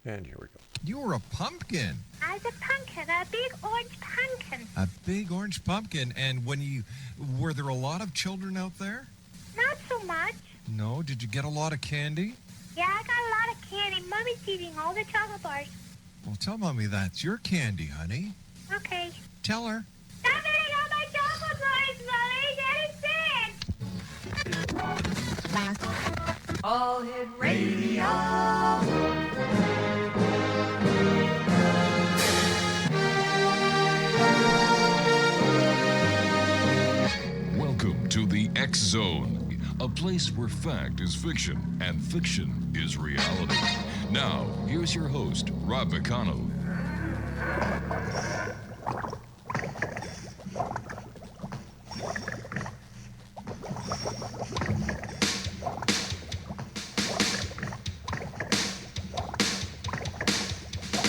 And here we go. You were a pumpkin. I was a pumpkin, a big orange pumpkin. A big orange pumpkin. And were there a lot of children out there? Not so much. No? Did you get a lot of candy? Yeah, I got a lot of candy. Mommy's eating all the chocolate bars. Well, tell Mommy that's your candy, honey. Okay. Tell her. Stop eating all my chocolate bars, Mommy. Daddy's sick. All Hit Radio. Welcome to the X Zone, a place where fact is fiction and fiction is reality. Now, here's your host, Rob McConnell.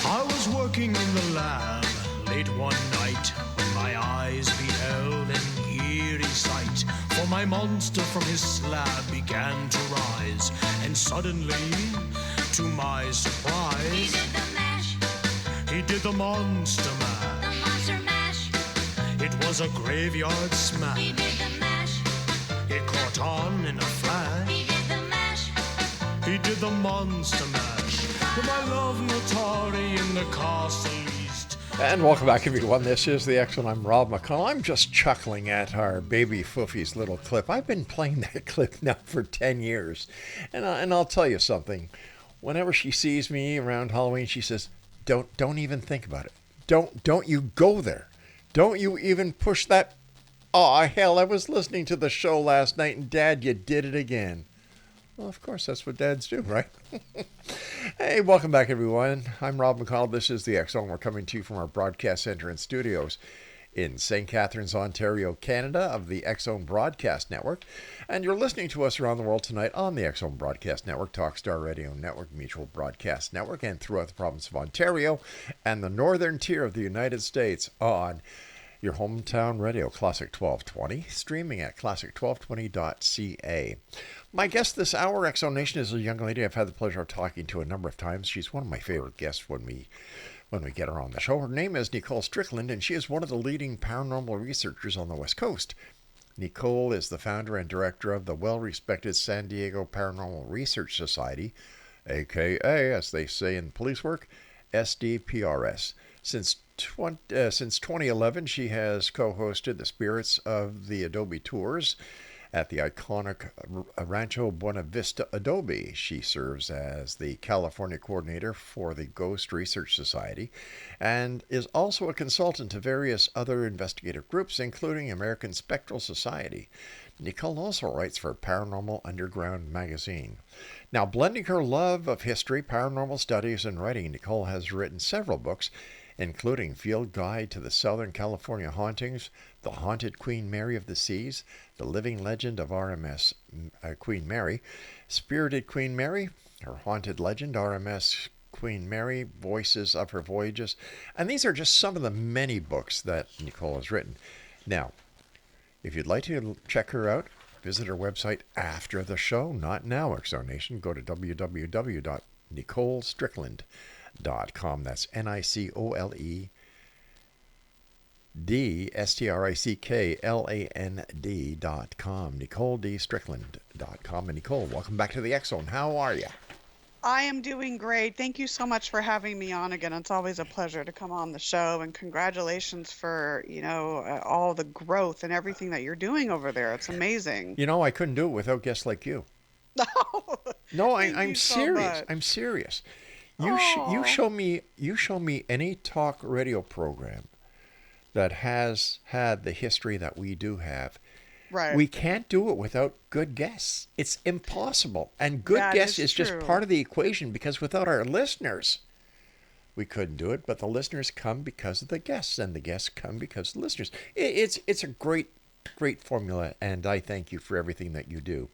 I was working in the lab late one night when my eyes beheld an eerie sight. For my monster from his slab began to rise, and suddenly, to my surprise, He did the mash, he did the monster mash. the monster mash. It was a graveyard smash. He did the mash, It caught on in a flash. he did the mash. He did the monster mash. With my love Notari in the castle east. And welcome back, everyone. This is the X Zone. I'm Rob McConnell. I'm just chuckling at our baby Foofy's little clip. I've been playing that clip now for 10 years. And I'll tell you something. Whenever she sees me around Halloween, she says, don't even think about it. Don't you go there. Don't you even push that. Oh, hell, I was listening to the show last night, and Dad, you did it again. Well, of course, that's what dads do, right? Hey, welcome back, everyone. I'm Rob McConnell. This is the X Zone. We're coming to you from our broadcast center and studios in St. Catharines, Ontario, Canada, of the X Zone Broadcast Network. And you're listening to us around the world tonight on the X Zone Broadcast Network, Talkstar Radio Network, Mutual Broadcast Network, and throughout the province of Ontario and the northern tier of the United States on your hometown radio, Classic 1220, streaming at classic1220.ca. My guest this hour, X Zone Nation, is a young lady I've had the pleasure of talking to a number of times. She's one of my favorite guests when we get her on the show. Her name is Nicole Strickland, and she is one of the leading paranormal researchers on the West Coast. Nicole is the founder and director of the well-respected San Diego Paranormal Research Society, aka, as they say in police work, SDPRS. Since 2011, she has co-hosted the Spirits of the Adobe Tours at the iconic Rancho Buena Vista Adobe. She serves as the California coordinator for the Ghost Research Society and is also a consultant to various other investigative groups, including American Spectral Society. Nicole also writes for Paranormal Underground magazine. Now, blending her love of history, paranormal studies, and writing, Nicole has written several books, including Field Guide to the Southern California Hauntings, The Haunted Queen Mary of the Seas, The Living Legend of RMS Queen Mary, Spirited Queen Mary, Her Haunted Legend, RMS Queen Mary, Voices of Her Voyages. And these are just some of the many books that Nicole has written. Now, if you'd like to check her out, visit her website after the show, not now, X Zone Nation. Go to www.NicoleStrickland.com. That's NicoleDStrickland.com. NicoleDStrickland.com. And Nicole, welcome back to the X Zone. How are you? I am doing great. Thank you so much for having me on again. It's always a pleasure to come on the show, and congratulations for, all the growth and everything that you're doing over there. It's amazing. You know, I couldn't do it without guests like you. No, I'm serious. I'm serious. You show me any talk radio program that has had the history that we do have. Right. We can't do it without good guests. It's impossible. And good guests is just true. part of the equation, because without our listeners, we couldn't do it. But the listeners come because of the guests, and the guests come because of the listeners. It's a great formula, and I thank you for everything that you do.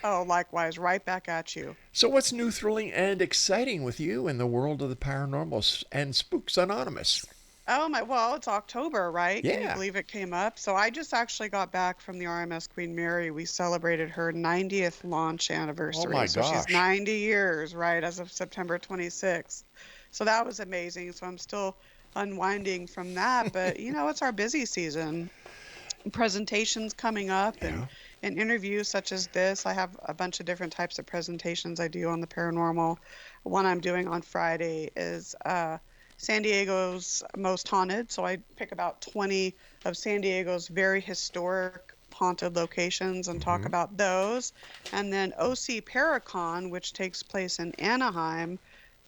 Oh, likewise. Right back at you. So what's new, thrilling, and exciting with you in the world of the paranormal and Spooks Anonymous? Oh my, well, it's October, right? Can you Yeah. believe it came up? So I just actually got back from the RMS Queen Mary. We celebrated her 90th launch Oh my anniversary. So she's gosh. 90 years, right, as of September 26th. So that was amazing. So I'm still unwinding from that, but it's our busy season. Presentations coming up Yeah. and interviews such as this. I have a bunch of different types of presentations I do on the paranormal. One I'm doing on Friday is San Diego's most haunted. So I pick about 20 of San Diego's very historic haunted locations and talk Hmm. about those. And then OC Paracon, which takes place in Anaheim,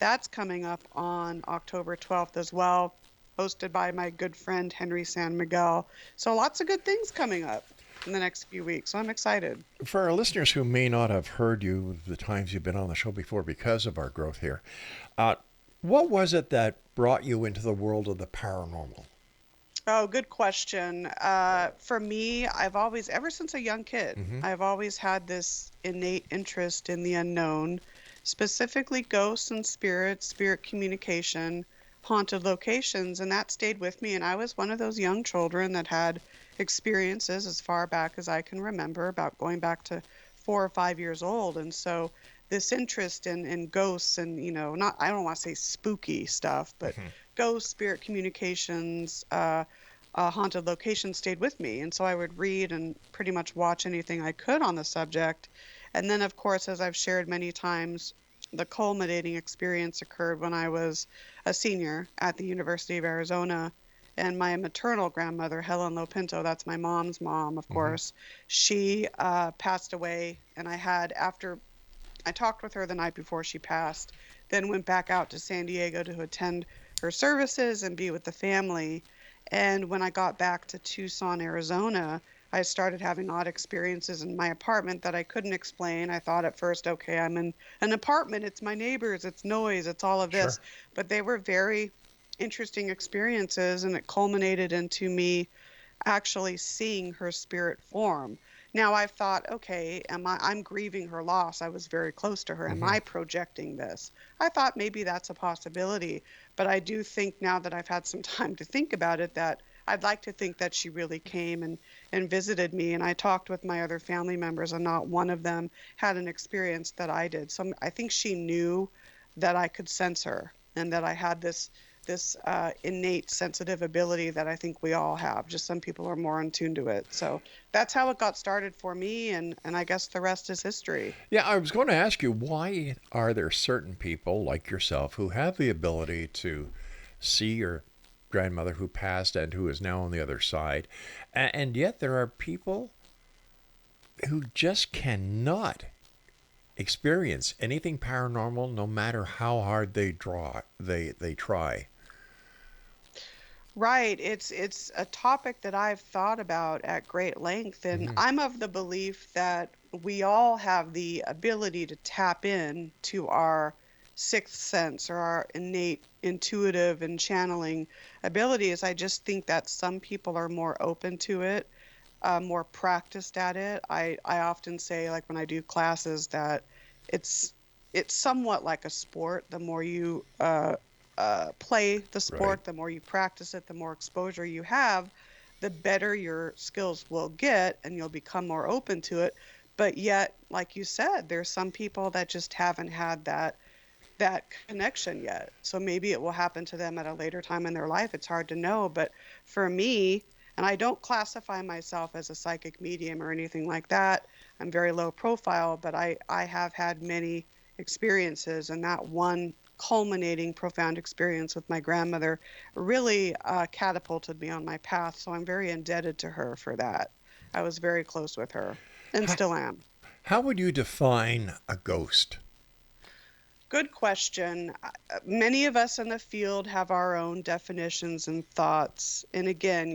that's coming up on October 12th as well, hosted by my good friend Henry San Miguel. So lots of good things coming up in the next few weeks. So I'm excited. For our listeners who may not have heard you the times you've been on the show before because of our growth here, uh, what was it that brought you into the world of the paranormal? Oh, good question. For me, I've always, ever since a young kid, Hmm. I've always had this innate interest in the unknown, specifically ghosts and spirits, spirit communication, haunted locations, and that stayed with me. And I was one of those young children that had experiences as far back as I can remember, about going back to 4 or 5 years old. And so this interest in ghosts and, not, I don't want to say spooky stuff, but ghost spirit communications, haunted location stayed with me. And so I would read and pretty much watch anything I could on the subject. And then, of course, as I've shared many times, the culminating experience occurred when I was a senior at the University of Arizona. And my maternal grandmother, Helen Lopinto, that's my mom's mom, of Hmm. course, she passed away. And after I talked with her the night before she passed, then went back out to San Diego to attend her services and be with the family. And when I got back to Tucson, Arizona, I started having odd experiences in my apartment that I couldn't explain. I thought at first, okay, I'm in an apartment, it's my neighbors, it's noise, it's all of Sure. this. But they were very interesting experiences, and it culminated into me actually seeing her spirit form. Now I've thought, okay, I'm grieving her loss. I was very close to her. Am Hmm. I projecting this? I thought maybe that's a possibility, but I do think now that I've had some time to think about it that I'd like to think that she really came and visited me. And I talked with my other family members, and not one of them had an experience that I did. So I think she knew that I could sense her and that I had this innate sensitive ability that I think we all have. Just some people are more in tune to it. So that's how it got started for me, and I guess the rest is history. Yeah, I was going to ask you, why are there certain people like yourself who have the ability to see your grandmother who passed and who is now on the other side, and yet there are people who just cannot experience anything paranormal no matter how hard they try. Right. It's a topic that I've thought about at great length, and Hmm. I'm of the belief that we all have the ability to tap in to our sixth sense or our innate intuitive and channeling abilities. I just think that some people are more open to it, more practiced at it. I often say, like when I do classes, that it's it's somewhat like a sport. The more you play the Right. sport, the more you practice it, the more exposure you have, the better your skills will get, and you'll become more open to it. But yet, like you said, there's some people that just haven't had that connection yet. So maybe it will happen to them at a later time in their life. It's hard to know. But for me, and I don't classify myself as a psychic medium or anything like that. I'm very low profile, but I have had many experiences, and that one culminating profound experience with my grandmother really catapulted me on my path. So I'm very indebted to her for that. I was very close with her and How, still am. how would you define a ghost? Good question. Many of us in the field have our own definitions and thoughts. And again,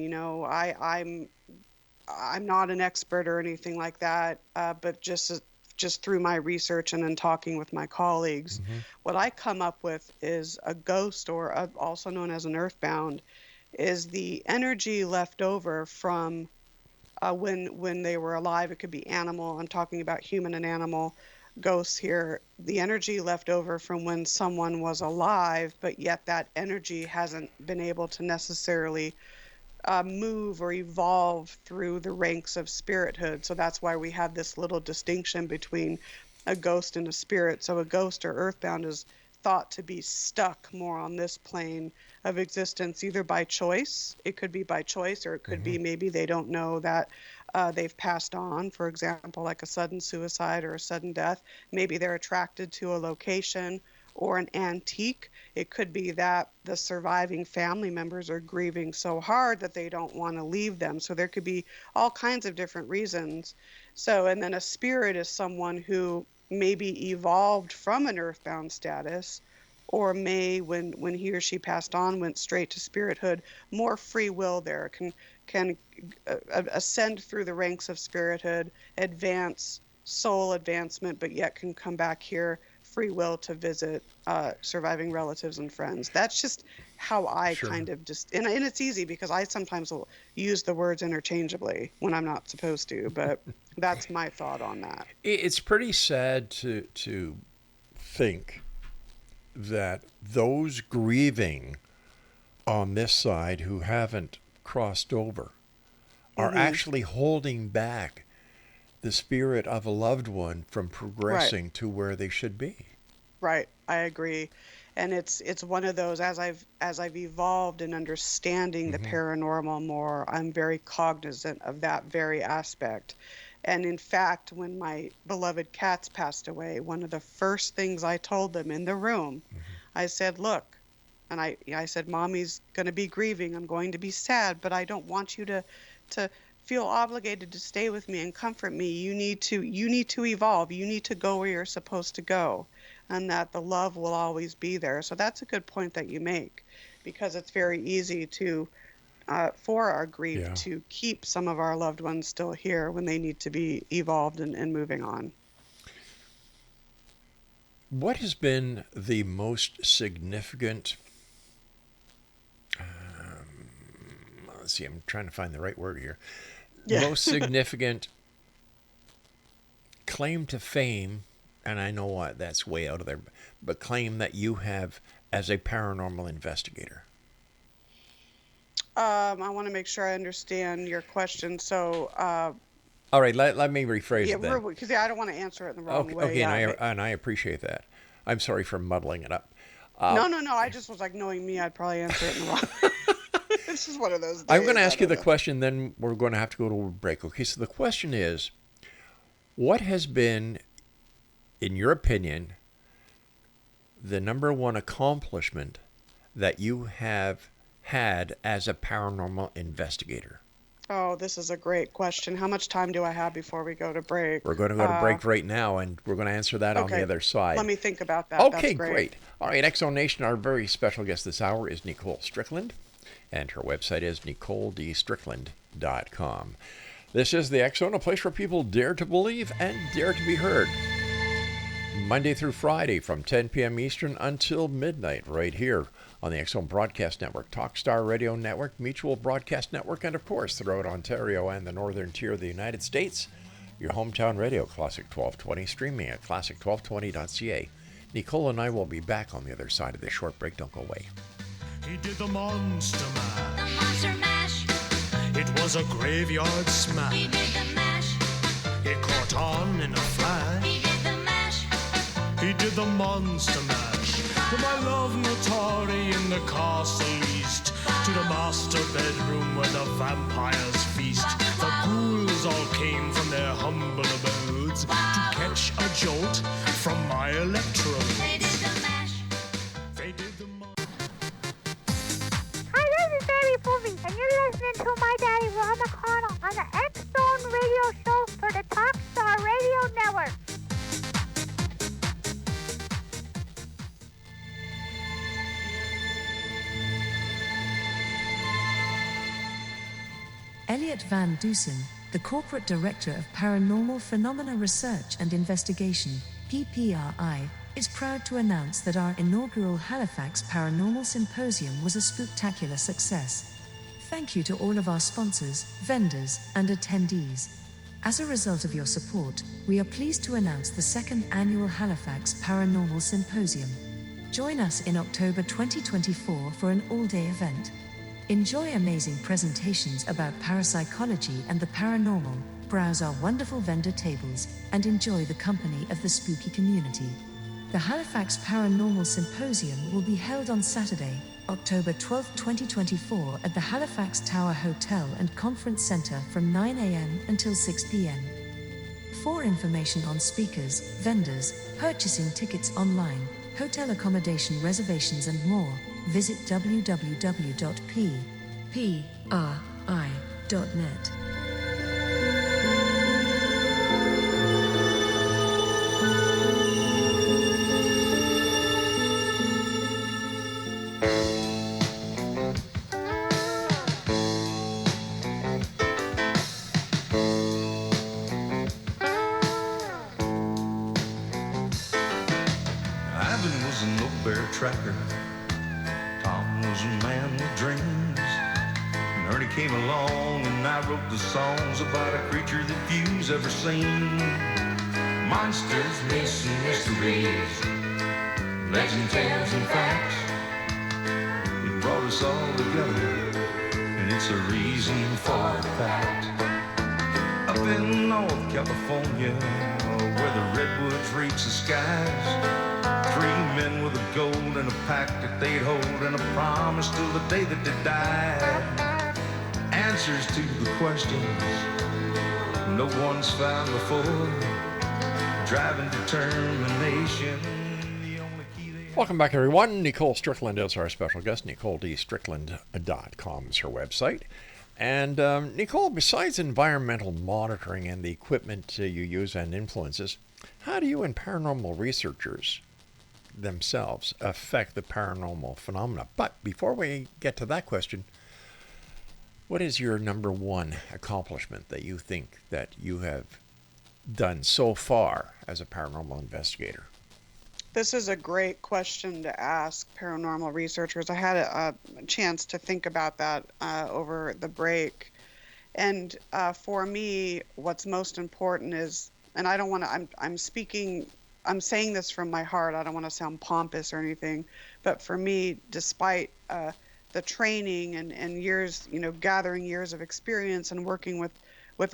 I'm not an expert or anything like that, but just through my research and in talking with my colleagues, Hmm. what I come up with is a ghost, or also known as an earthbound, is the energy left over from when they were alive. It could be animal. I'm talking about human and animal. ghosts here, the energy left over from when someone was alive, but yet that energy hasn't been able to necessarily move or evolve through the ranks of spirithood. So that's why we have this little distinction between a ghost and a spirit. So a ghost or earthbound is thought to be stuck more on this plane of existence, either by choice. It could be by choice, or it could be maybe they don't know that they've passed on, for example, like a sudden suicide or a sudden death. Maybe they're attracted to a location or an antique. It could be that the surviving family members are grieving so hard that they don't want to leave them. So there could be all kinds of different reasons. So, and then a spirit is someone who maybe evolved from an earthbound status, or may, when he or she passed on, went straight to spirithood. More free will there, can ascend through the ranks of spirithood, advance soul advancement, but yet can come back here free will to visit surviving relatives and friends. That's just how I kind of just, and it's easy because I sometimes will use the words interchangeably when I'm not supposed to, but that's my thought on that. It's pretty sad to think that those grieving on this side who haven't crossed over are actually holding back the spirit of a loved one from progressing to where they should be. Right, I agree. And it's one of those, as I've evolved in understanding the paranormal more, I'm very cognizant of that very aspect. And in fact, when my beloved cats passed away, one of the first things I told them in the room, I said, look, and I said, Mommy's going to be grieving. I'm going to be sad, but I don't want you to feel obligated to stay with me and comfort me. You need to evolve. You need to go where you're supposed to go, and that the love will always be there. So that's a good point that you make, because it's very easy to for our grief to keep some of our loved ones still here when they need to be evolved and moving on. What has been the most significant, let's see, I'm trying to find the right word here, most significant claim to fame, and I know what, that's way out of there, but claim that you have as a paranormal investigator? I want to make sure I understand your question. So, all right, let me rephrase it then. Because I don't want to answer it in the wrong way. Okay, and I appreciate that. I'm sorry for muddling it up. No. I just was like, knowing me, I'd probably answer it in the wrong. It's just one of those days. I'm going to ask you the question, then we're going to have to go to a break. Okay, so the question is, what has been, in your opinion, the number one accomplishment that you have had as a paranormal investigator? Oh, this is a great question. How much time do I have before we go to break? We're going to go to break right now, and we're going to answer that on the other side. Let me think about that. Okay, That's great. All right, X-Zone Nation, our very special guest this hour is Nicole Strickland, and her website is NicoleDStrickland.com. This is the X-Zone, a place where people dare to believe and dare to be heard. Monday through Friday from 10 p.m. Eastern until midnight, right here on the X-Zone Broadcast Network, Talkstar Radio Network, Mutual Broadcast Network, and of course throughout Ontario and the northern tier of the United States, your hometown radio, Classic 1220, streaming at classic1220.ca. Nicole and I will be back on the other side of this short break. Don't go away. He did the monster mash. The monster mash. It was a graveyard smash. He did the mash. It caught on in a flash. He did the mash. He did the monster mash. To my love Notari in the castle east, to the master bedroom where the vampires feast. The ghouls all came from their humble abodes to catch a jolt from my electrodes. They did the mash. They did the Hi, this is Baby Poofy, and you're listening to my daddy, Rob McConnell, on the X-Zone radio show for the Talkstar Radio Network. Elliot Van Dusen, the Corporate Director of Paranormal Phenomena Research and Investigation, PPRI, is proud to announce that our inaugural Halifax Paranormal Symposium was a spectacular success. Thank you to all of our sponsors, vendors, and attendees. As a result of your support, we are pleased to announce the second annual Halifax Paranormal Symposium. Join us in October 2024 for an all-day event. Enjoy amazing presentations about parapsychology and the paranormal, browse our wonderful vendor tables, and enjoy the company of the spooky community. The Halifax Paranormal Symposium will be held on Saturday, October 12, 2024 at the Halifax Tower Hotel and Conference Centre from 9 a.m. until 6 p.m. For information on speakers, vendors, purchasing tickets online, hotel accommodation reservations and more, visit www.ppri.net. Ivan was an old bear tracker. Tom was a man with dreams. And Ernie came along and I wrote the songs about a creature that few's ever seen. Monsters, myths, and mysteries, legend tales and facts. It brought us all together, and it's a reason for the fact. Up in North California, where the redwoods reach the skies, 3 men with a goal and a pact that they'd hold, and a promise till the day that they died. Answers to the questions no one's found before. Driving determination, the only key they have. Welcome back, everyone. Nicole Strickland is our special guest. NicoleDStrickland.com is her website. And Nicole, besides environmental monitoring and the equipment you use and influences, how do you and paranormal researchers themselves affect the paranormal phenomena? But before we get to that question, what is your number one accomplishment that you think that you have done so far as a paranormal investigator? This is a great question to ask paranormal researchers. I had a chance to think about that over the break. And for me, what's most important is, and I don't want to, I'm saying this from my heart. I don't want to sound pompous or anything, but for me, despite the training and years, gathering years of experience and working with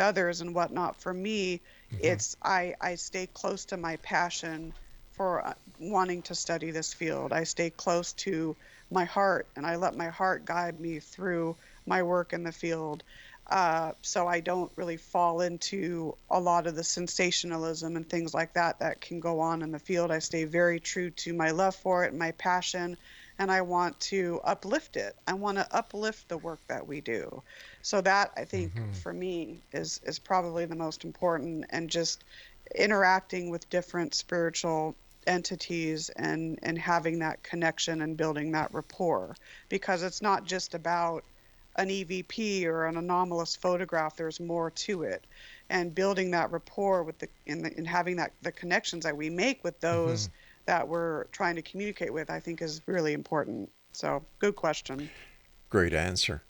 others and whatnot, for me, it's I stay close to my passion for wanting to study this field. I stay close to my heart, and I let my heart guide me through my work in the field. So I don't really fall into a lot of the sensationalism and things like that can go on in the field. I stay very true to my love for it and my passion, and I want to uplift it. I want to uplift the work that we do. So that, I think, for me, is probably the most important, and just interacting with different spiritual entities and having that connection and building that rapport, because it's not just about an EVP or an anomalous photograph. There's more to it, and building that rapport with and having the connections that we make with those that we're trying to communicate with, I think is really important. So good question. Great answer.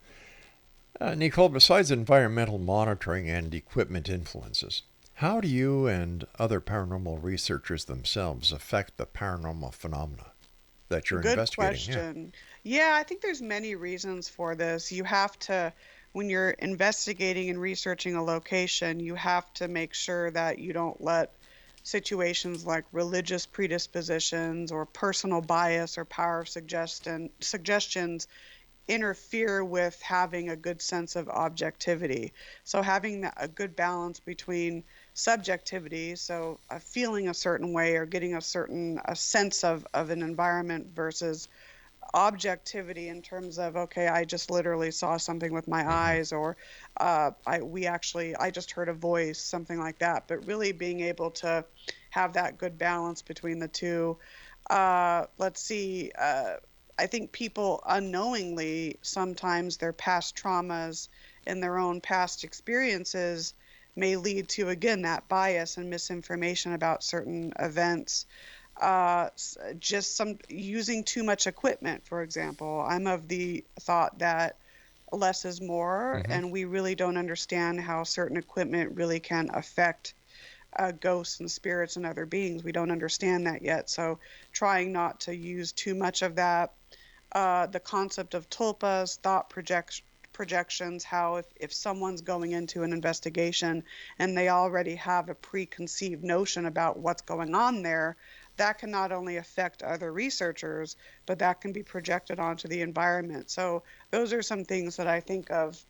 Nicole, besides environmental monitoring and equipment influences, how do you and other paranormal researchers themselves affect the paranormal phenomena that you're Good investigating? question. Yeah, I think there's many reasons for this. You have to, when you're investigating and researching a location, you have to make sure that you don't let situations like religious predispositions or personal bias or power of suggestions interfere with having a good sense of objectivity. So having a good balance between subjectivity, so feeling a certain way or getting a sense of an environment, versus objectivity in terms of, okay, I just literally saw something with my eyes, or I just heard a voice, something like that. But really being able to have that good balance between the two. Let's see. I think people unknowingly, sometimes their past traumas and their own past experiences may lead to, again, that bias and misinformation about certain events. Just using too much equipment, for example. I'm of the thought that less is more, Mm-hmm. and we really don't understand how certain equipment really can affect ghosts and spirits and other beings. We don't understand that yet. So trying not to use too much of that. The concept of tulpas, projections, how if someone's going into an investigation and they already have a preconceived notion about what's going on there, that can not only affect other researchers, but that can be projected onto the environment. So those are some things that I think of,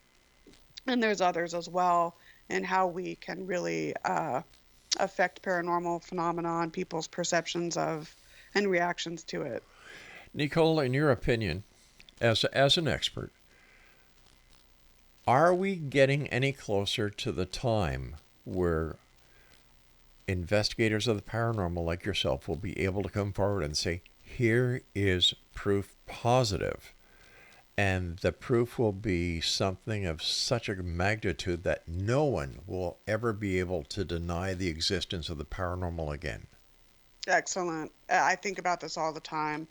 and there's others as well, and how we can really affect paranormal phenomena and people's perceptions of and reactions to it. Nicole, in your opinion, as an expert, are we getting any closer to the time where investigators of the paranormal like yourself will be able to come forward and say, here is proof positive? And the proof will be something of such a magnitude that no one will ever be able to deny the existence of the paranormal again. Excellent. I think about this all the time.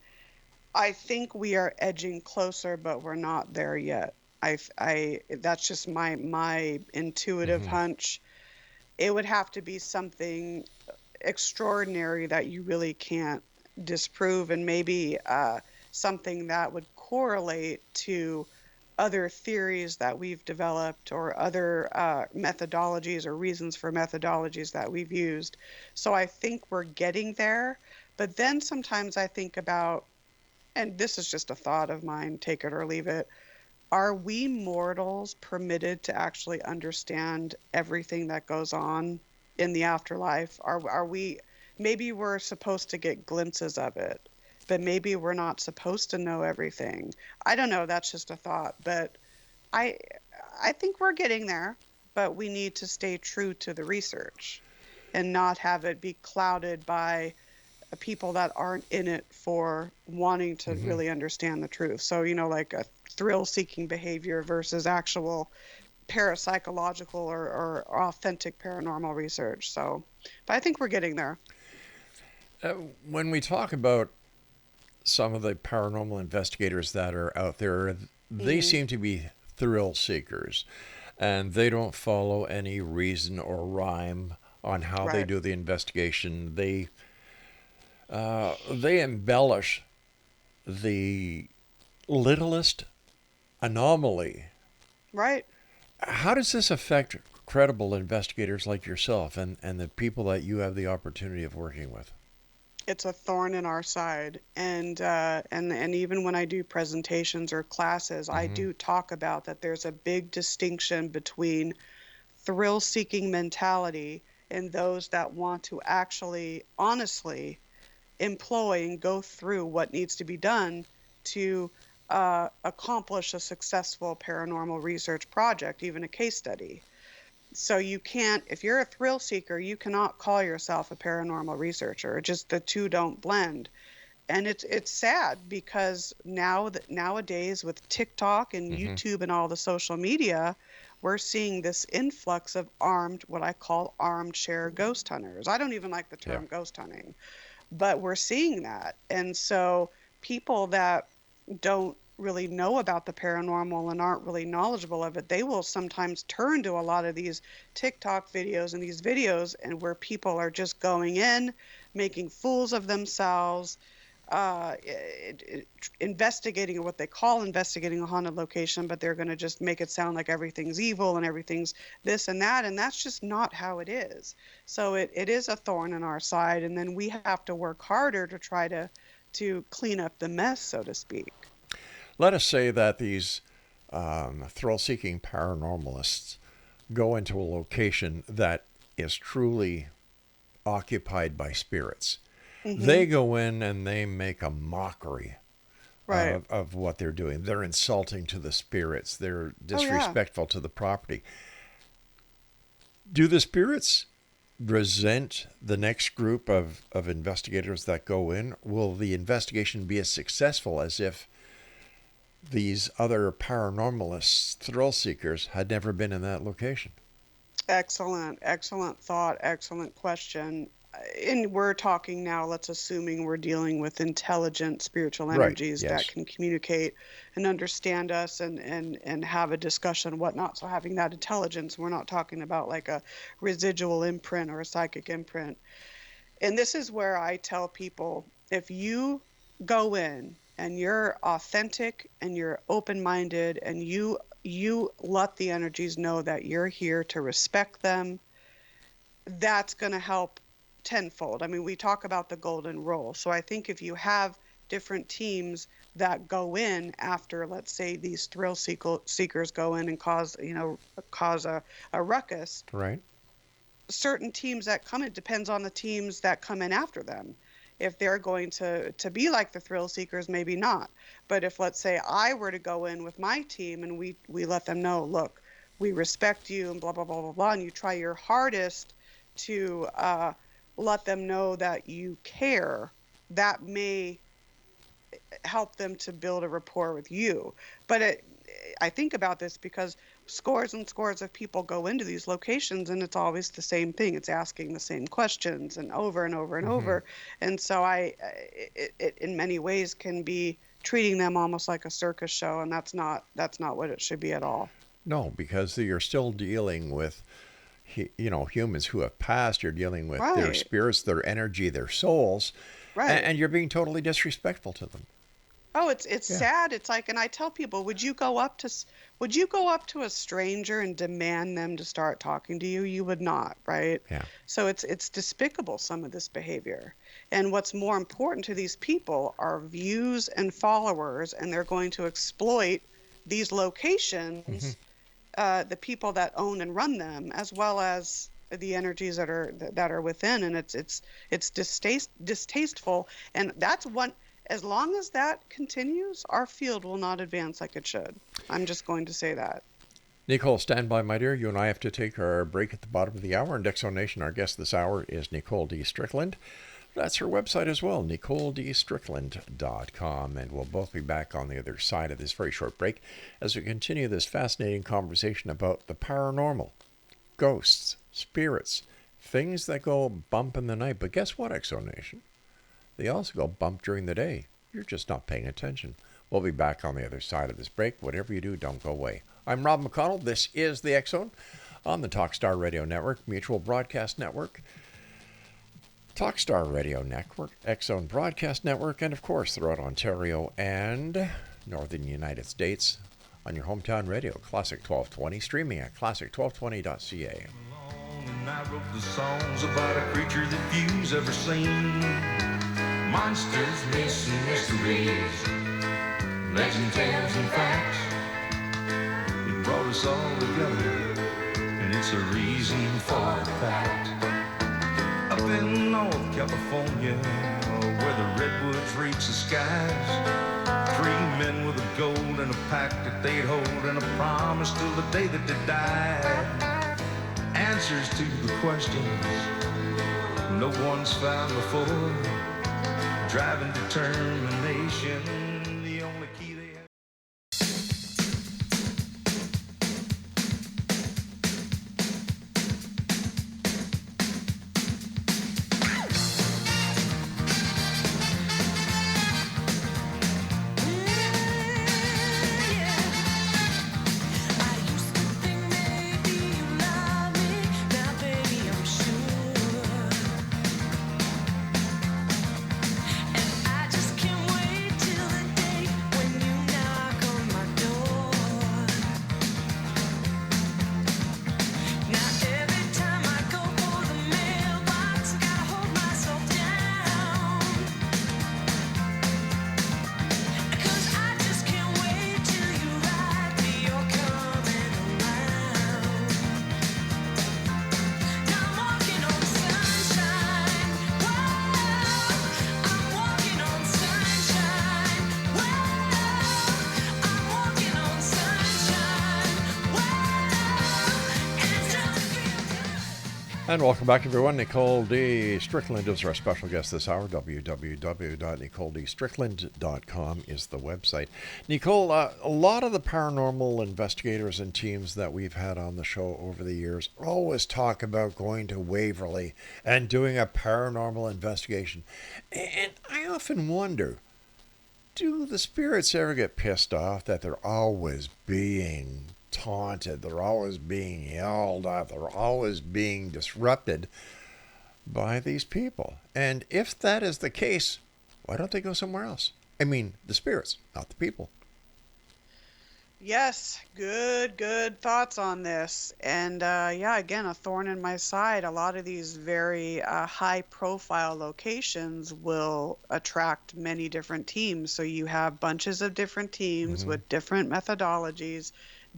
I think we are edging closer, but we're not there yet. That's just my intuitive Mm-hmm. hunch. It would have to be something extraordinary that you really can't disprove, and maybe something that would correlate to other theories that we've developed or other methodologies or reasons for methodologies that we've used. So I think we're getting there. But then sometimes I think about, and this is just a thought of mine, take it or leave it. Are we mortals permitted to actually understand everything that goes on in the afterlife? Are we, maybe we're supposed to get glimpses of it, but maybe we're not supposed to know everything. I don't know, that's just a thought, but I I think we're getting there, but we need to stay true to the research and not have it be clouded by people that aren't in it for wanting to Mm-hmm. really understand the truth. So, like a thrill seeking behavior versus actual parapsychological or authentic paranormal research. So, but I think we're getting there. Uh, when we talk about some of the paranormal investigators that are out there, they Hmm. seem to be thrill seekers, and they don't follow any reason or rhyme on how they Right. do the investigation. They embellish the littlest anomaly. Right. How does this affect credible investigators like yourself and the people that you have the opportunity of working with? It's a thorn in our side, and even when I do presentations or classes, I Mm-hmm. do talk about that there's a big distinction between thrill seeking mentality and those that want to actually honestly employ and go through what needs to be done to accomplish a successful paranormal research project, even a case study. So you can't, if you're a thrill seeker, you cannot call yourself a paranormal researcher. It just the two don't blend. And it's sad because nowadays with TikTok and Mm-hmm. YouTube and all the social media, we're seeing this influx of armed, what I call armchair ghost hunters. I don't even like the Yeah. term ghost hunting, but we're seeing that. And so people that don't really know about the paranormal and aren't really knowledgeable of it, they will sometimes turn to a lot of these TikTok videos and these videos and where people are just going in, making fools of themselves, investigating what they call investigating a haunted location, but they're going to just make it sound like everything's evil and everything's this and that. And that's just not how it is. So it is a thorn in our side. And then we have to work harder to try to clean up the mess, so to speak. Let us say that these thrill seeking paranormalists go into a location that is truly occupied by spirits. Hmm. They go in and they make a mockery Right. of what they're doing. They're insulting to the spirits, they're Oh, yeah. disrespectful to the property. Do the spirits resent the next group of investigators that go in? Will the investigation be as successful as if these other paranormalists, thrill seekers, had never been in that location? Excellent, excellent thought, excellent question. and we're talking now, let's assuming we're dealing with intelligent spiritual Right. energies Yes. that can communicate and understand us and have a discussion and whatnot. So having that intelligence, we're not talking about like a residual imprint or a psychic imprint. And this is where I tell people, if you go in and you're authentic and you're open-minded and you let the energies know that you're here to respect them, that's going to help tenfold. I mean, we talk about the golden rule. So I think if you have different teams that go in after, let's say, these seekers go in and cause a ruckus, Right. certain teams that come, it depends on the teams that come in after them. If they're going to be like the thrill seekers, maybe not. But if, let's say, I were to go in with my team and we let them know, look, we respect you and blah, blah, blah, blah, blah, and you try your hardest to let them know that you care, that may help them to build a rapport with you. But I think about this because scores and scores of people go into these locations and it's always the same thing. It's asking the same questions and over and over and over. And so it in many ways can be treating them almost like a circus show, and that's not what it should be at all. No, because you're still dealing with, humans who have passed. You're dealing with their Right. spirits, their energy, their souls, Right. and you're being totally disrespectful to them. Oh, it's Yeah. sad. It's like, and I tell people, would you go up to a stranger and demand them to start talking to you? You would not, right? Yeah. So it's despicable, some of this behavior. And what's more important to these people are views and followers, and they're going to exploit these locations, the people that own and run them, as well as the energies that are within, and it's distasteful, and that's one. As long as that continues, our field will not advance like it should. I'm just going to say that. Nicole, stand by, my dear. You and I have to take our break at the bottom of the hour. And Exo Nation, our guest this hour is Nicole D. Strickland. That's her website as well, NicoleDStrickland.com. And we'll both be back on the other side of this very short break as we continue this fascinating conversation about the paranormal, ghosts, spirits, things that go bump in the night. But guess what, Exo Nation? They also go bump during the day. You're just not paying attention. We'll be back on the other side of this break. Whatever you do, don't go away. I'm Rob McConnell. This is the X Zone on the Talkstar Radio Network, Mutual Broadcast Network, Talkstar Radio Network, X Zone Broadcast Network, and of course throughout Ontario and Northern United States on your hometown radio, Classic 1220, streaming at classic1220.ca. And I wrote the songs about a creature that few's ever seen. Monsters, myths, and mysteries, legend, tales, and facts. It brought us all together, and it's a reason for that. Up in North California, where the redwoods reach the skies, 3 men with a goal and a pact that they'd hold, and a promise till the day that they died. Answers to the questions no one's found before. Driving determination, the only key they have. I just can't wait till And welcome back, everyone. Nicole D. Strickland is our special guest this hour. www.nicoledstrickland.com is the website. Nicole, a lot of the paranormal investigators and teams that we've had on the show over the years always talk about going to Waverly and doing a paranormal investigation. And I often wonder, do the spirits ever get pissed off that they're always being taunted, they're always being yelled at, they're always being disrupted by these people? And if that is the case, why don't they go somewhere else? I mean, the spirits, not the people. Yes, good thoughts on this. And yeah, again, a thorn in my side. A lot of these very high profile locations will attract many different teams. So you have bunches of different teams with different methodologies,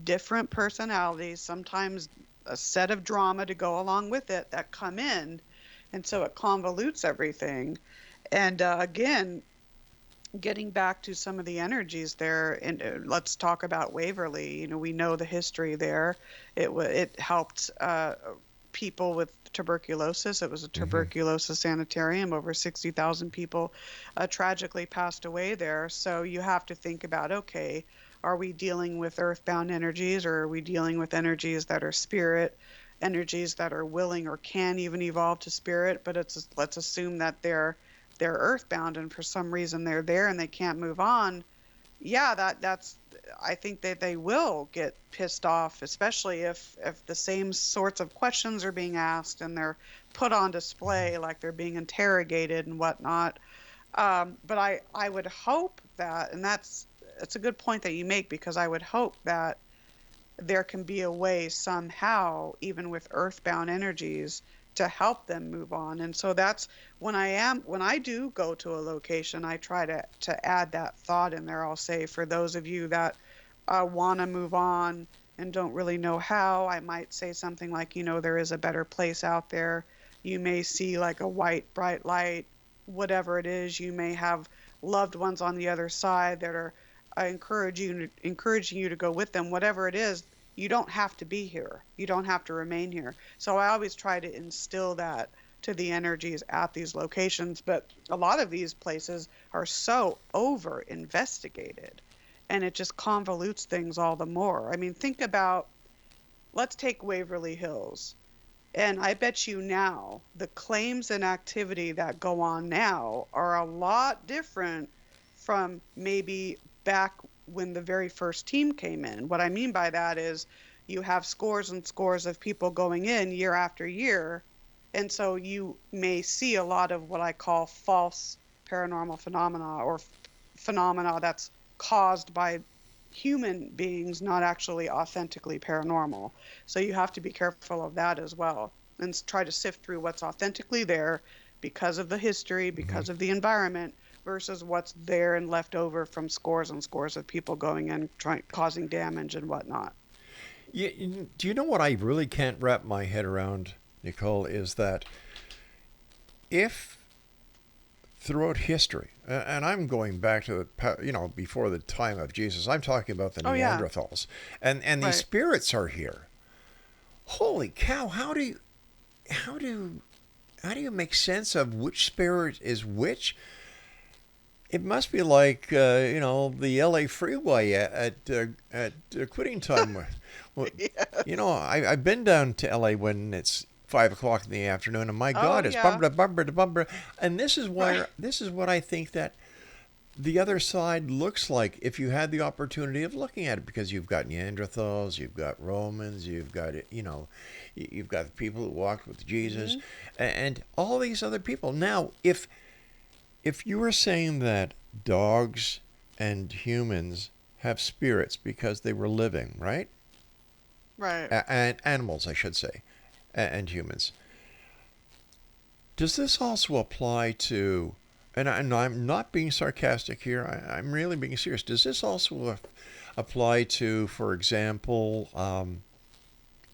different personalities, sometimes a set of drama to go along with it that come in. And so it convolutes everything. And again, getting back to some of the energies there, and let's talk about Waverly. You know, we know the history there. It helped people with tuberculosis. It was a tuberculosis sanitarium. Over 60,000 people tragically passed away there. So you have to think about, okay, are we dealing with earthbound energies, or are we dealing with energies that are spirit, energies that are willing or can even evolve to spirit? But let's assume that they're earthbound, and for some reason they're there and they can't move on. Yeah, that's I think that they will get pissed off, especially if the same sorts of questions are being asked and they're put on display, like they're being interrogated and whatnot. But I would hope that, and it's a good point that you make, because I would hope that there can be a way somehow, even with earthbound energies, to help them move on. And so that's when I do go to a location, I try to add that thought in there. I'll say, for those of you that want to move on and don't really know how, I might say something like, there is a better place out there. You may see like a white bright light, whatever it is. You may have loved ones on the other side that are encouraging you to go with them. Whatever it is, you don't have to be here. You don't have to remain here. So I always try to instill that to the energies at these locations. But a lot of these places are so over investigated, and it just convolutes things all the more. I mean, think about, let's take Waverly Hills. And I bet you now the claims and activity that go on now are a lot different from maybe back when the very first team came in. What I mean by that is you have scores and scores of people going in year after year. And so you may see a lot of what I call false paranormal phenomena, or phenomena that's caused by human beings, not actually authentically paranormal. So you have to be careful of that as well, and try to sift through what's authentically there because of the history, because of the environment, versus what's there and left over from scores and scores of people going in, causing damage and whatnot. Yeah, do you know what I really can't wrap my head around, Nicole, is that if throughout history, and I'm going back to before the time of Jesus, I'm talking about the Neanderthals, and these Right. spirits are here. Holy cow! How do you make sense of which spirit is which? It must be like the LA freeway at quitting time. Well, I've been down to LA when it's 5 o'clock in the afternoon, and my God, it's bumper to bumper to bumper. And this is what I think that the other side looks like if you had the opportunity of looking at it, because you've got Neanderthals, you've got Romans, you've got you've got the people who walked with Jesus, and all these other people. Now, if you were saying that dogs and humans have spirits because they were living, right? Right. And animals, I should say, and humans. Does this also apply to, and I'm not being sarcastic here, I'm really being serious. Does this also apply to, for example,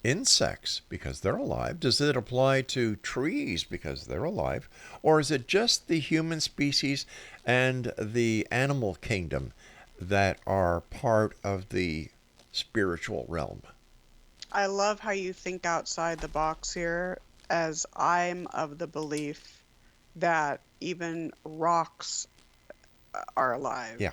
insects because they're alive? Does it apply to trees because they're alive? Or is it just the human species and the animal kingdom that are part of the spiritual realm? I love how you think outside the box here. as I'm of the belief that even rocks are alive. Yeah.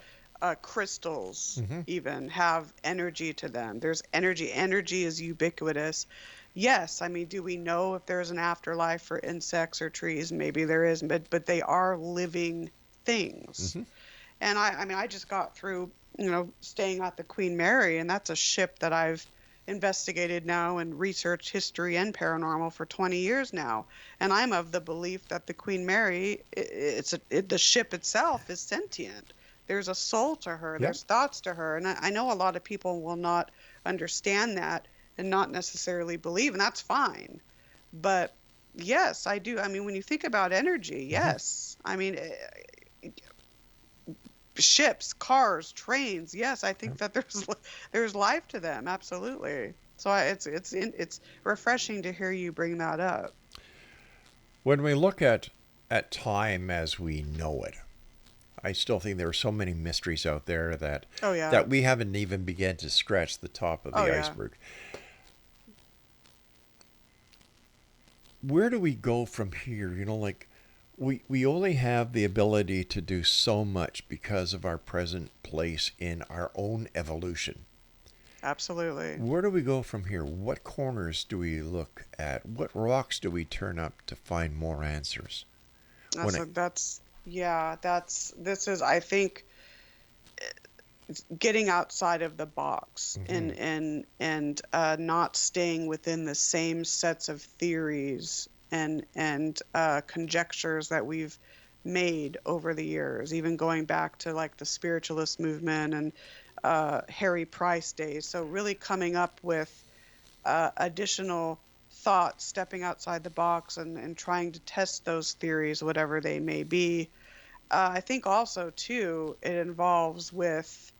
Crystals Hmm. even have energy to them. There's energy. Energy is ubiquitous. Yes, I mean, do we know if there's an afterlife for insects or trees? Maybe there is, but they are living things. Hmm. And I mean, I just got through, staying at the Queen Mary, and that's a ship that I've investigated now and researched history and paranormal for 20 years now. And I'm of the belief that the Queen Mary, the ship itself is sentient. There's a soul to her. Yeah. There's thoughts to her. And I know a lot of people will not understand that and not necessarily believe, and that's fine. But yes, I do. I mean, when you think about energy, Hmm. yes. I mean, ships, cars, trains. Yes, I think that there's life to them. Absolutely. So it's refreshing to hear you bring that up. When we look at time as we know it, I still think there are so many mysteries out there Oh yeah. that we haven't even begun to scratch the top of Oh the yeah. iceberg. Where do we go from here? Like we only have the ability to do so much because of our present place in our own evolution. Absolutely. Where do we go from here? What corners do we look at? What rocks do we turn up to find more answers? When it, This is, I think, getting outside of the box Mhm. and not staying within the same sets of theories and conjectures that we've made over the years, even going back to like the spiritualist movement and Harry Price days. So really coming up with additional thoughts, stepping outside the box and trying to test those theories, whatever they may be. I think also too it involves with,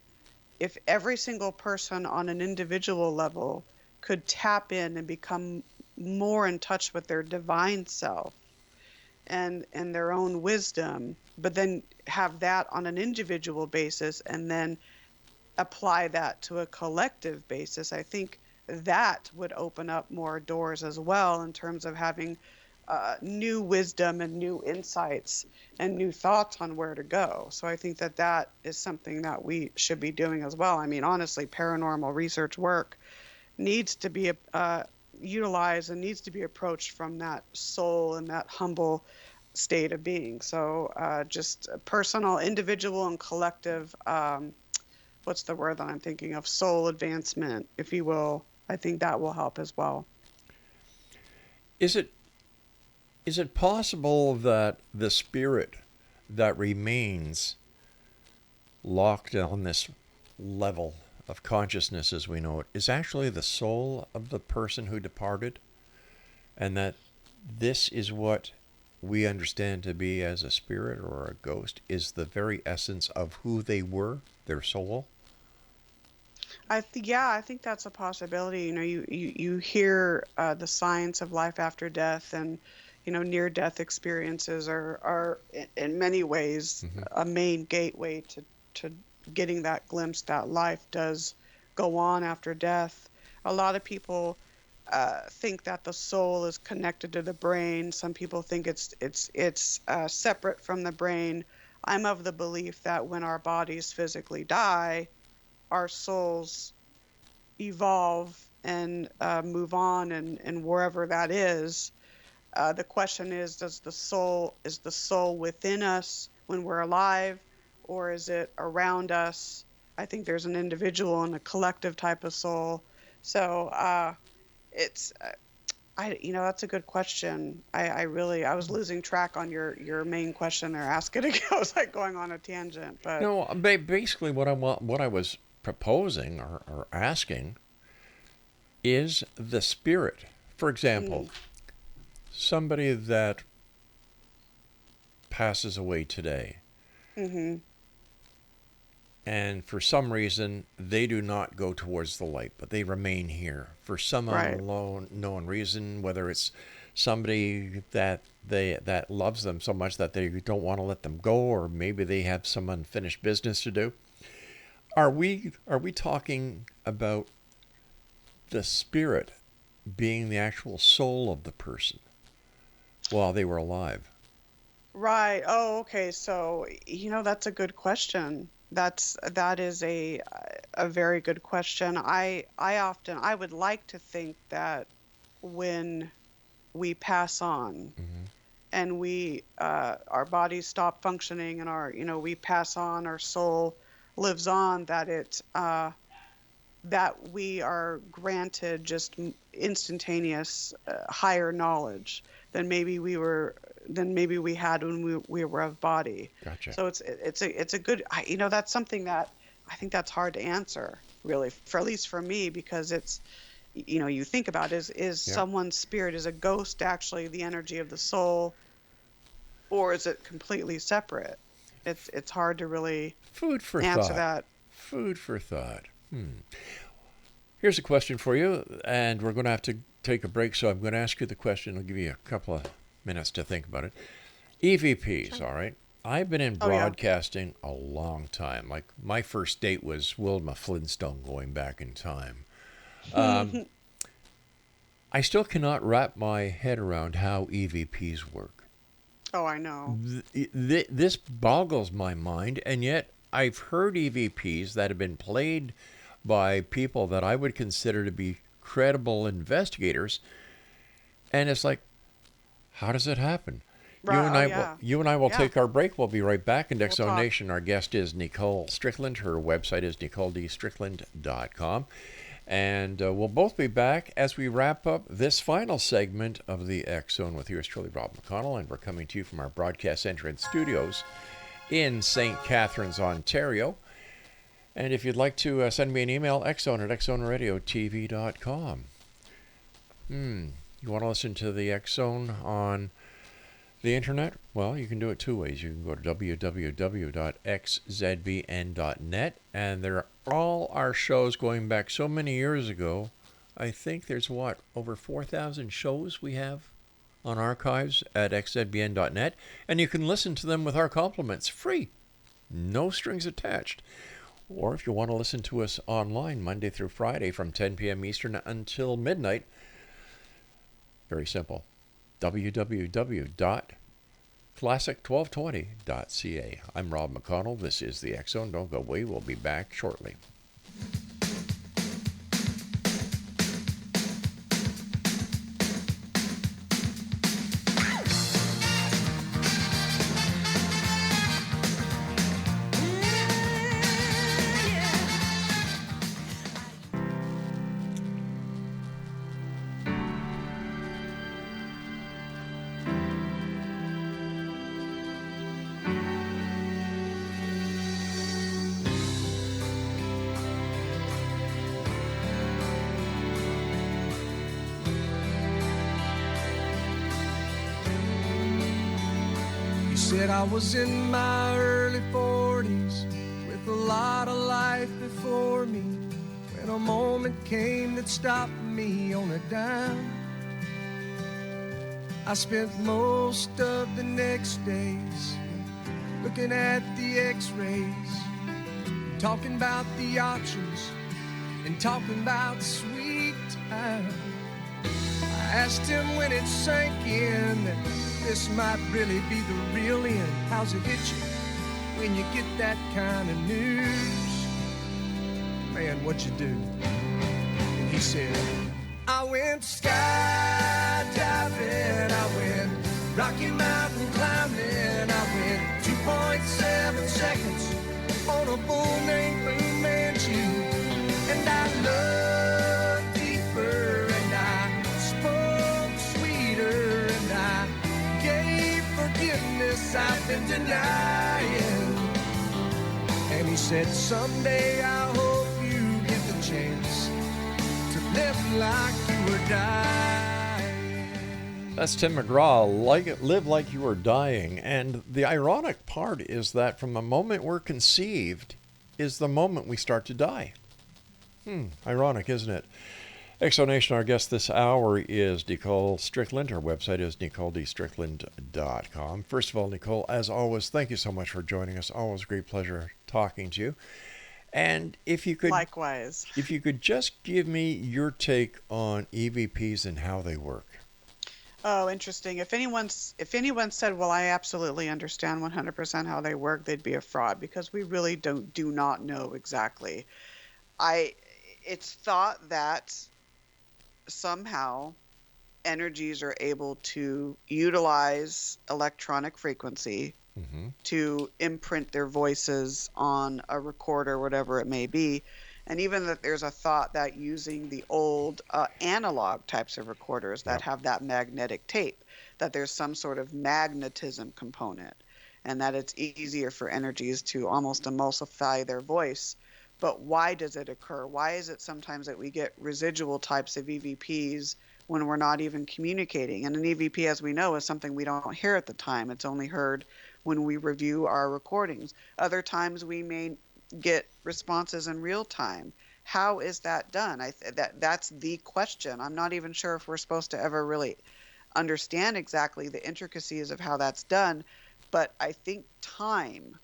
if every single person on an individual level could tap in and become more in touch with their divine self and their own wisdom, but then have that on an individual basis and then apply that to a collective basis, I think that would open up more doors as well in terms of having new wisdom and new insights and new thoughts on where to go. So I think that that is something that we should be doing as well. I mean, honestly, paranormal research work needs to be utilized and needs to be approached from that soul and that humble state of being. So just personal, individual, and collective. What's the word that I'm thinking of? Soul advancement, if you will. I think that will help as well. is it possible that the spirit that remains locked on this level of consciousness as we know it is actually the soul of the person who departed, and that this is what we understand to be as a spirit or a ghost is the very essence of who they were, their soul? I think that's a possibility. You hear the science of life after death, and near death experiences are in many ways Hmm. a main gateway to getting that glimpse that life does go on after death. A lot of people think that the soul is connected to the brain. Some people think it's separate from the brain. I'm of the belief that when our bodies physically die, our souls evolve and move on and wherever that is. The question is, is the soul within us when we're alive, or is it around us? I think there's an individual and a collective type of soul. So it's that's a good question. I was losing track on your main question there. Ask it again. I was like going on a tangent, but No, basically what I was proposing or asking is the spirit. For example, mm, somebody that passes away today, mm-hmm, and for some reason they do not go towards the light, but they remain here for some right. unknown reason, whether it's somebody that loves them so much that they don't want to let them go, or maybe they have some unfinished business to do. Are we talking about the spirit being the actual soul of the person? while they were alive? Right. Oh, okay. So, that's a good question. That is a very good question. I would like to think that when we pass on Hmm. and our bodies stop functioning and we pass on, our soul lives on, that we are granted just instantaneous higher knowledge than maybe we had when we were of body. Gotcha. So it's a good, that's something that I think that's hard to answer, really, for at least for me, because you think about, is Yeah. someone's spirit, is a ghost actually the energy of the soul, or is it completely separate? It's hard to really Food for answer thought. that. Food for thought. Here's a question for you, and we're going to have to take a break, so I'm going to ask you the question. I'll give you a couple of minutes to think about it. EVPs, all right? I've been in Oh, yeah. broadcasting a long time. Like, my first date was Wilma Flintstone going back in time. I still cannot wrap my head around how EVPs work. Oh, I know. This boggles my mind, and yet I've heard EVPs that have been played by people that I would consider to be credible investigators, and it's like, how does it happen? Right. Oh, yeah. You and I will Yeah. take our break. We'll be right back in We'll X Zone talk. Nation. Our guest is Nicole Strickland. Her website is NicoleDStrickland.com. And we'll both be back as we wrap up this final segment of the X Zone with yours truly, Rob McConnell. And we're coming to you from our broadcast center and studios in St. Catharines, Ontario. And if you'd like to send me an email, xzone@xzoneradiotv.com. You want to listen to the X Zone on the internet? Well, you can do it two ways. You can go to www.xzbn.net, and there are all our shows going back so many years ago. I think there's over 4,000 shows we have on archives at xzbn.net, and you can listen to them with our compliments free, no strings attached. Or if you want to listen to us online Monday through Friday from 10 p.m. Eastern until midnight, very simple. www.classic1220.ca. I'm Rob McConnell. This is the X Zone. Don't go away. We'll be back shortly. He said I was in my early 40s with a lot of life before me, when a moment came that stopped me on a dime. I spent most of the next days looking at the x-rays, talking about the options and talking about the sweet time. I asked him when it sank in that this might really be the real end. How's it hit you when you get that kind of news? Man, what'd you do? And he said, I went skydiving, I went Rocky Mountain climbing, I went 2.7 seconds on a bull named Blue Manchu, and I loved deeper, and I spoke sweeter, and I gave forgiveness I've been denying. And he said, someday I hope you get the chance to live like you were dying. That's Tim McGraw, Live Like You Were Dying. And the ironic part is that from the moment we're conceived is the moment we start to die. Ironic, isn't it? Exonation, our guest this hour is Nicole Strickland. Her website is NicoleDStrickland.com. First of all, Nicole, as always, thank you so much for joining us. Always a great pleasure talking to you. And if you could Likewise. just give me your take on EVPs and how they work. Oh, interesting. If anyone said, "Well, I absolutely understand 100% how they work," they'd be a fraud because we really do not know exactly. I It's thought that somehow energies are able to utilize electronic frequency Hmm. to imprint their voices on a recorder, whatever it may be. And even that there's a thought that using the old analog types of recorders that Yep. have that magnetic tape, that there's some sort of magnetism component, and that it's easier for energies to almost emulsify their voice. But why does it occur? Why is it sometimes that we get residual types of EVPs when we're not even communicating? And an EVP, as we know, is something we don't hear at the time. It's only heard when we review our recordings. Other times we may get responses in real time. How is that done? That's the question. I'm not even sure if we're supposed to ever really understand exactly the intricacies of how that's done, but I think time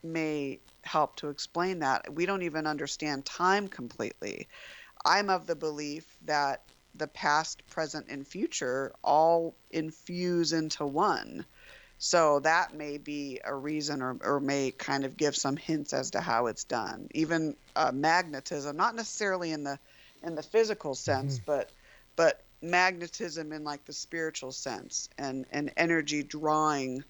may help to explain that. We don't even understand time completely. I'm of the belief that the past, present, and future all infuse into one. So that may be a reason, or may kind of give some hints as to how it's done. Even magnetism, not necessarily in the physical Hmm. sense, but magnetism in like the spiritual sense, and energy drawing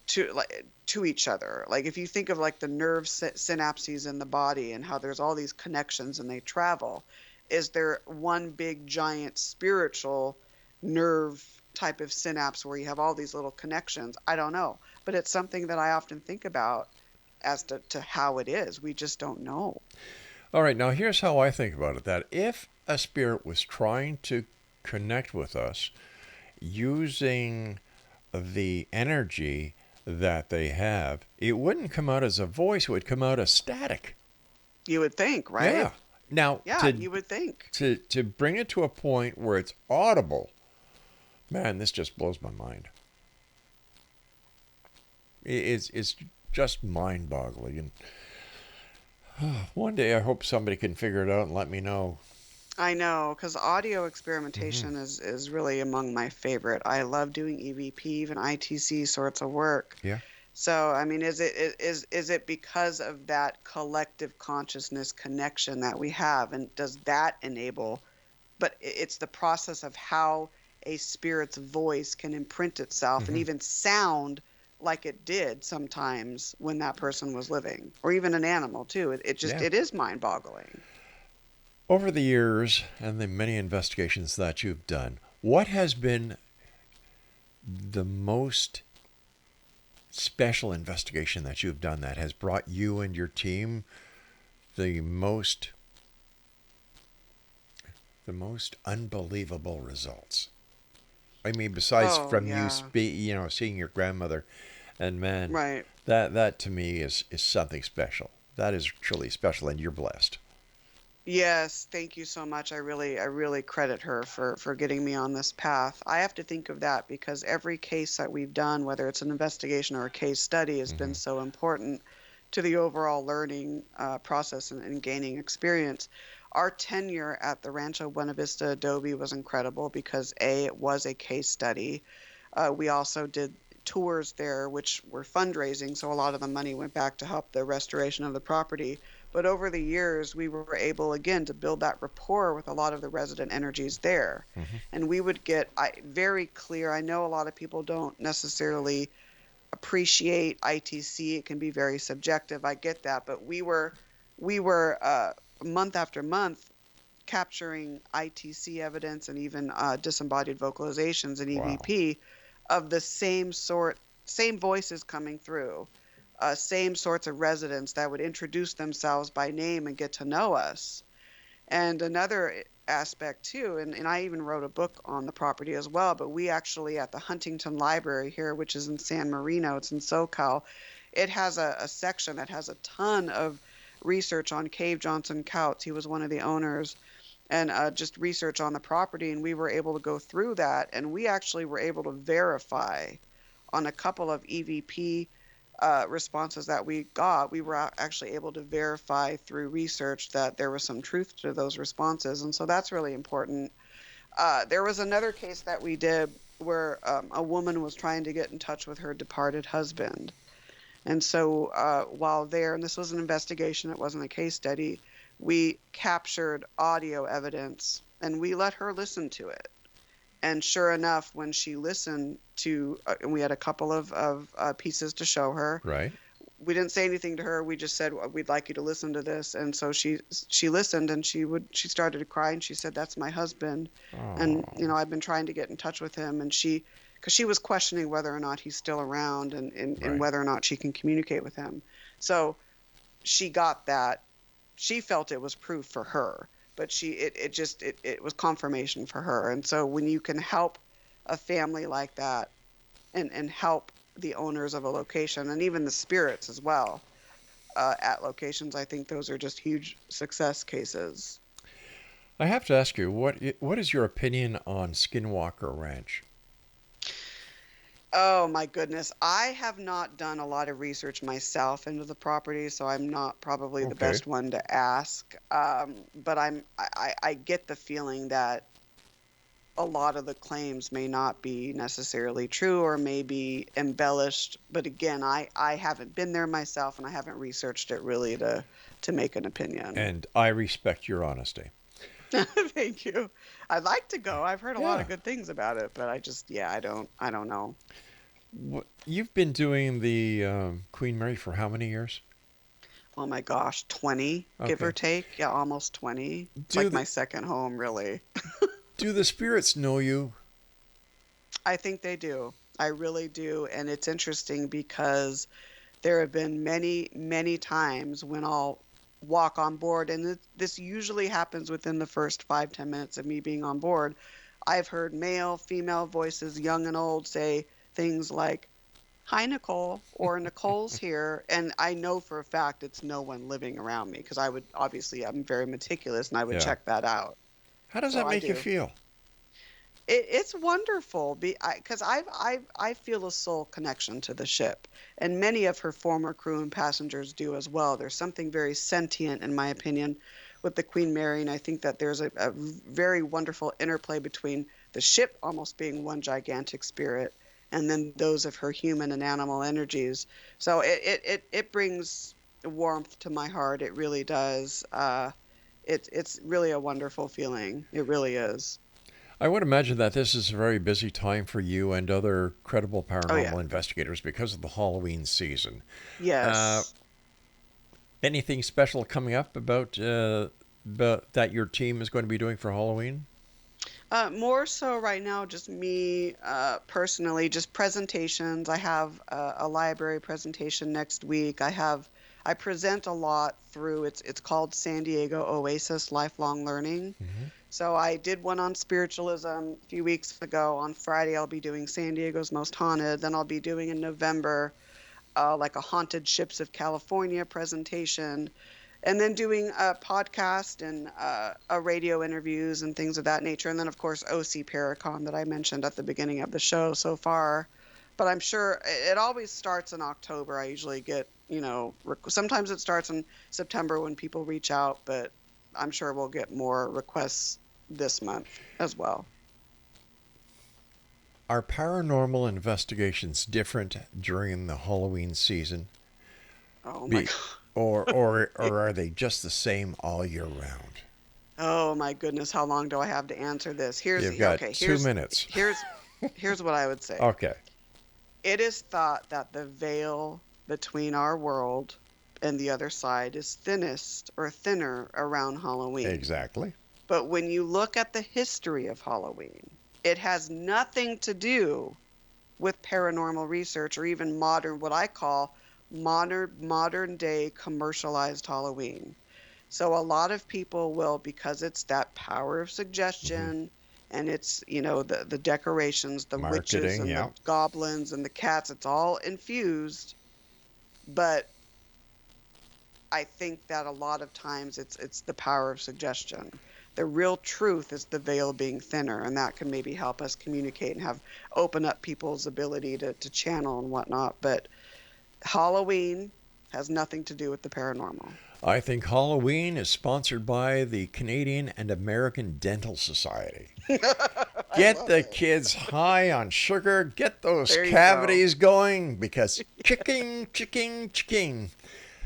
to each other. Like if you think of like the nerve synapses in the body and how there's all these connections and they travel, is there one big giant spiritual nerve type of synapse where you have all these little connections? I don't know, but it's something that I often think about as to how it is. We just don't know. All right, now here's how I think about it: that if a spirit was trying to connect with us using the energy that they have, it wouldn't come out as a voice, it would come out as static. You would think, right? Yeah. Now, Yeah, you would think. to bring it to a point where it's audible, man, this just blows my mind. It's just mind-boggling. And one day I hope somebody can figure it out and let me know. I know, because audio Hmm. experimentation is really among my favorite. I love doing EVP, even ITC sorts of work. Yeah. So, I mean, is it because of that collective consciousness connection that we have, and does that enable? But it's the process of how a spirit's voice can imprint itself and Hmm. even sound like it did sometimes when that person was living, or even an animal too. Yeah. It is mind-boggling. Over the years and the many investigations that you've done, what has been the most special investigation that you've done that has brought you and your team the most unbelievable results? I mean, besides Oh from you yeah, seeing your grandmother, and man, right. that to me is something special. That is truly special, and you're blessed. Yes, thank you so much. I really credit her for getting me on this path. I have to think of that because every case that we've done, whether it's an investigation or a case study, has been Hmm. so important to the overall learning process and gaining experience. Our tenure at the Rancho Buena Vista Adobe was incredible because A, it was a case study. We also did tours there, which were fundraising, so a lot of the money went back to help the restoration of the property. But over the years, we were able again to build that rapport with a lot of the resident energies there. Hmm. And we would get very clear. I know a lot of people don't necessarily appreciate ITC. It can be very subjective. I get that. But we were month after month capturing ITC evidence and even disembodied vocalizations and Wow. EVP of the same sort, same voices coming through, same sorts of residents that would introduce themselves by name and get to know us. And another aspect too, and I even wrote a book on the property as well, but we actually at the Huntington Library here, which is in San Marino, it's in SoCal, it has a section that has a ton of research on Cave Johnson Couts. He was one of the owners, and just research on the property. And we were able to go through that. And we actually were able to verify on a couple of EVP responses that we got. We were actually able to verify through research that there was some truth to those responses. And so that's really important. There was another case that we did. where a woman was trying to get in touch with her departed husband. And so while there, and this was an investigation, it wasn't a case study, we captured audio evidence and we let her listen to it. And sure enough, when she listened to, and we had a couple of pieces to show her. Right. We didn't say anything to her. We just said, we'd like you to listen to this. And so she listened, and she started to cry, and she said, that's my husband. And, I've been trying to get in touch with him. And because she was questioning whether or not he's still around and whether or not she can communicate with him. So she got that. She felt it was proof for her, but it was confirmation for her. And so when you can help a family like that and help the owners of a location and even the spirits as well at locations, I think those are just huge success cases. I have to ask you, what is your opinion on Skinwalker Ranch? Oh my goodness. I have not done a lot of research myself into the property, so I'm not probably the best one to ask. But I get the feeling that a lot of the claims may not be necessarily true or may be embellished. But again, I haven't been there myself, and I haven't researched it really to make an opinion. And I respect your honesty. Thank you. I'd like to go. I've heard a lot of good things about it, but I don't know. You've been doing the Queen Mary for how many years? Oh my gosh, 20, give or take. Yeah, almost 20. It's like my second home, really. Do the spirits know you? I think they do. I really do. And it's interesting because there have been many, many times when I'll walk on board, and this usually happens within the first 5-10 minutes of me being on board. I've heard male, female voices, young and old, say things like, "Hi, Nicole," or "Nicole's here," and I know for a fact it's no one living around me, because I'm very meticulous, and I would check that out. How does that make you feel? It's wonderful because I feel a soul connection to the ship, and many of her former crew and passengers do as well. There's something very sentient, in my opinion, with the Queen Mary, and I think that there's a very wonderful interplay between the ship almost being one gigantic spirit and then those of her human and animal energies. So it brings warmth to my heart. It really does. It's really a wonderful feeling. It really is. I would imagine that this is a very busy time for you and other credible paranormal investigators because of the Halloween season. Yes. Anything special coming up about that your team is going to be doing for Halloween? More so right now, just me personally, just presentations. I have a library presentation next week. I present a lot through, it's called San Diego Oasis Lifelong Learning. Mm-hmm. So I did one on spiritualism a few weeks ago. On Friday, I'll be doing San Diego's Most Haunted. Then I'll be doing in November like a Haunted Ships of California presentation. And then doing a podcast and a radio interviews and things of that nature. And then, of course, OC Paracon that I mentioned at the beginning of the show so far. But I'm sure it always starts in October. I usually get, sometimes it starts in September when people reach out, but I'm sure we'll get more requests this month as well. Are paranormal investigations different during the Halloween season? Oh my God. Or are they just the same all year round? Oh my goodness, how long do I have to answer this? You've got 2 minutes. Here's what I would say. Okay. It is thought that the veil between our world and the other side is thinnest or thinner around Halloween. Exactly. But when you look at the history of Halloween, it has nothing to do with paranormal research or even what I call modern day commercialized Halloween. So a lot of people will, because it's that power of suggestion, and it's, the decorations, the marketing, witches and the goblins and the cats, it's all infused. But I think that a lot of times it's the power of suggestion. The real truth is the veil being thinner, and that can maybe help us communicate and open up people's ability to channel and whatnot. But Halloween has nothing to do with the paranormal. I think Halloween is sponsored by the Canadian and American Dental Society. Get the kids high on sugar, get those There you cavities going, because chicking.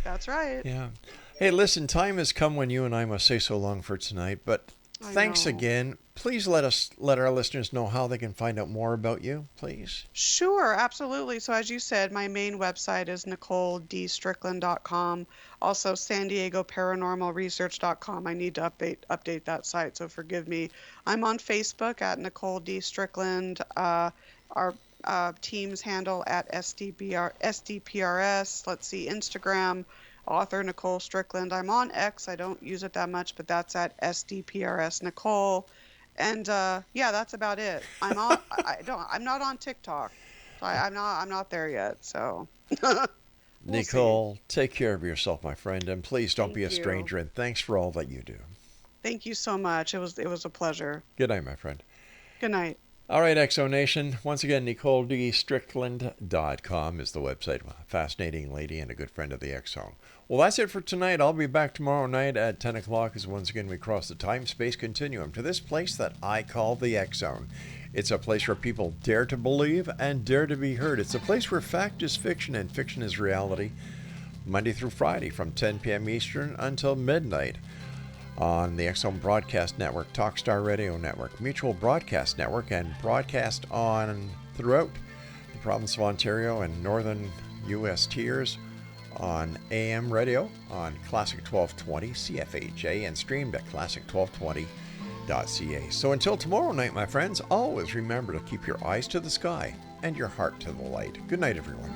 That's right. Yeah. Hey, listen, time has come when you and I must say so long for tonight, but thanks know. again. Please let our listeners know how they can find out more about you, please. Sure, absolutely. So as you said, my main website is NicoleDStrickland.com. Also, San Diego ParanormalResearch.com. I need to update that site, so forgive me. I'm on Facebook at Nicole D. Strickland. Our team's handle at SDPRS. Let's see, Instagram, author Nicole Strickland. I'm on X. I don't use it that much, but that's at SDPRS Nicole. And yeah, that's about it. I'm not on TikTok. So I'm not there yet. So Nicole, take care of yourself, my friend, and please don't Thank be a you. stranger. And thanks for all that you do. Thank you so much. It was a pleasure. Good night, my friend. Good night. All right, Exo Nation. Once again, NicoleDStrickland.com is the website. Fascinating lady and a good friend of the X Zone. Well, that's it for tonight. I'll be back tomorrow night at 10 o'clock as once again we cross the time-space continuum to this place that I call the X Zone. It's a place where people dare to believe and dare to be heard. It's a place where fact is fiction and fiction is reality. Monday through Friday from 10 p.m. Eastern until midnight. On the X Zone Broadcast Network, Talkstar Radio Network, Mutual Broadcast Network, and broadcast on throughout the province of Ontario and northern U.S. tiers on AM radio on Classic 1220 CFHA and streamed at classic1220.ca. So until tomorrow night, my friends, always remember to keep your eyes to the sky and your heart to the light. Good night, everyone.